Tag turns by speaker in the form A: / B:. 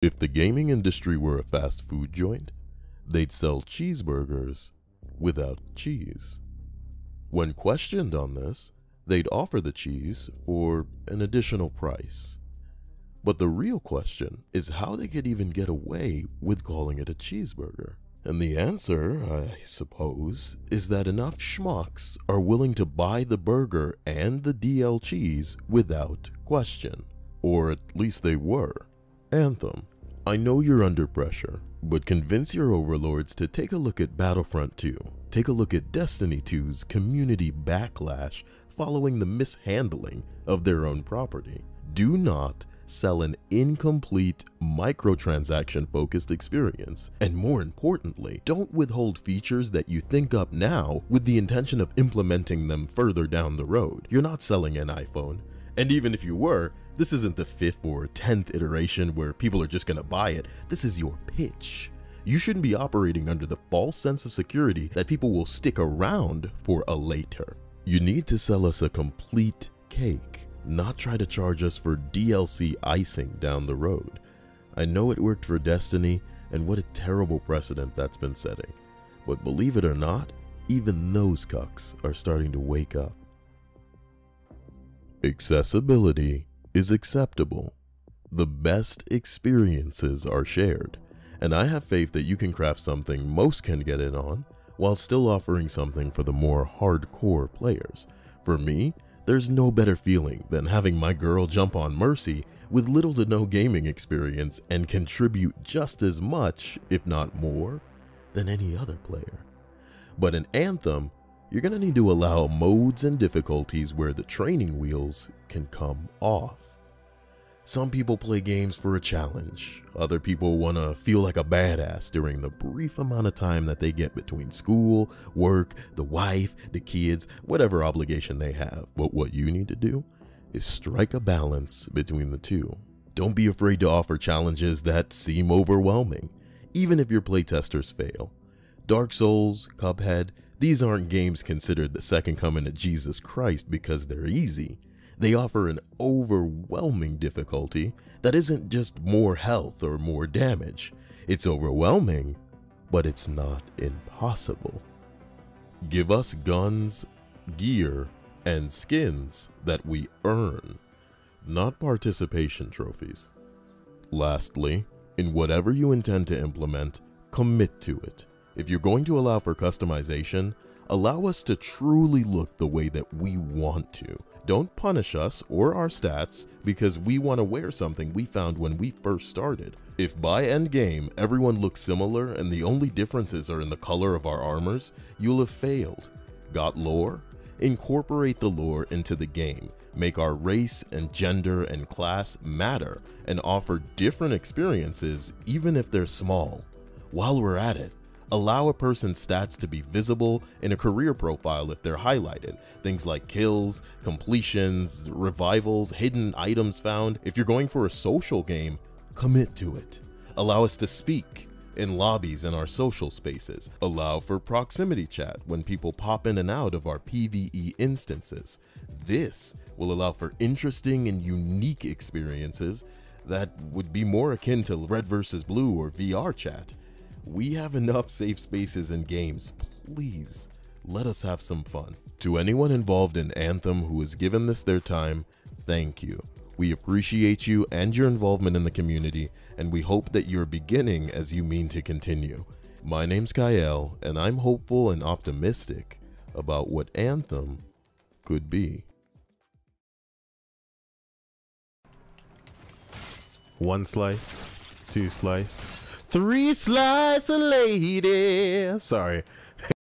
A: If the gaming industry were a fast food joint, they'd sell cheeseburgers without cheese. When questioned on this, they'd offer the cheese for an additional price. But the real question is how they could even get away with calling it a cheeseburger. And the answer, I suppose, is that enough schmucks are willing to buy the burger and the DL cheese without question. Or at least they were. Anthem, I know you're under pressure, but convince your overlords to take a look at Battlefront 2. Take a look at Destiny 2's community backlash following the mishandling of their own property. Do not sell an incomplete microtransaction-focused experience. And more importantly, don't withhold features that you think up now with the intention of implementing them further down the road. You're not selling an iPhone. And even if you were, this isn't the 5th or 10th iteration where people are just gonna buy it. This is your pitch. You shouldn't be operating under the false sense of security that people will stick around for a later. You need to sell us a complete cake, not try to charge us for DLC icing down the road. I know it worked for Destiny, and what a terrible precedent that's been setting. But believe it or not, even those cucks are starting to wake up. Accessibility is acceptable. The best experiences are shared, and I have faith that you can craft something most can get in on, while still offering something for the more hardcore players. For me, there's no better feeling than having my girl jump on Mercy with little to no gaming experience and contribute just as much, if not more, than any other player. But in Anthem, you're gonna need to allow modes and difficulties where the training wheels can come off. Some people play games for a challenge. Other people wanna feel like a badass during the brief amount of time that they get between school, work, the wife, the kids, whatever obligation they have. But what you need to do is strike a balance between the two. Don't be afraid to offer challenges that seem overwhelming, even if your playtesters fail. Dark Souls, Cuphead, these aren't games considered the second coming of Jesus Christ because they're easy. They offer an overwhelming difficulty that isn't just more health or more damage. It's overwhelming, but it's not impossible. Give us guns, gear, and skins that we earn, not participation trophies. Lastly, in whatever you intend to implement, commit to it. If you're going to allow for customization, allow us to truly look the way that we want to. Don't punish us or our stats because we want to wear something we found when we first started. If by end game everyone looks similar and the only differences are in the color of our armors, you'll have failed. Got lore? Incorporate the lore into the game. Make our race and gender and class matter and offer different experiences even if they're small. While we're at it, allow a person's stats to be visible in a career profile if they're highlighted. Things like kills, completions, revivals, hidden items found. If you're going for a social game, commit to it. Allow us to speak in lobbies and our social spaces. Allow for proximity chat when people pop in and out of our PvE instances. This will allow for interesting and unique experiences that would be more akin to Red vs. Blue or VR chat. We have enough safe spaces in games. Please, let us have some fun. To anyone involved in Anthem who has given this their time, thank you. We appreciate you and your involvement in the community, and we hope that you're beginning as you mean to continue. My name's Cyael, and I'm hopeful and optimistic about what Anthem could be.
B: One slice, two slice, three slice, lady. Sorry.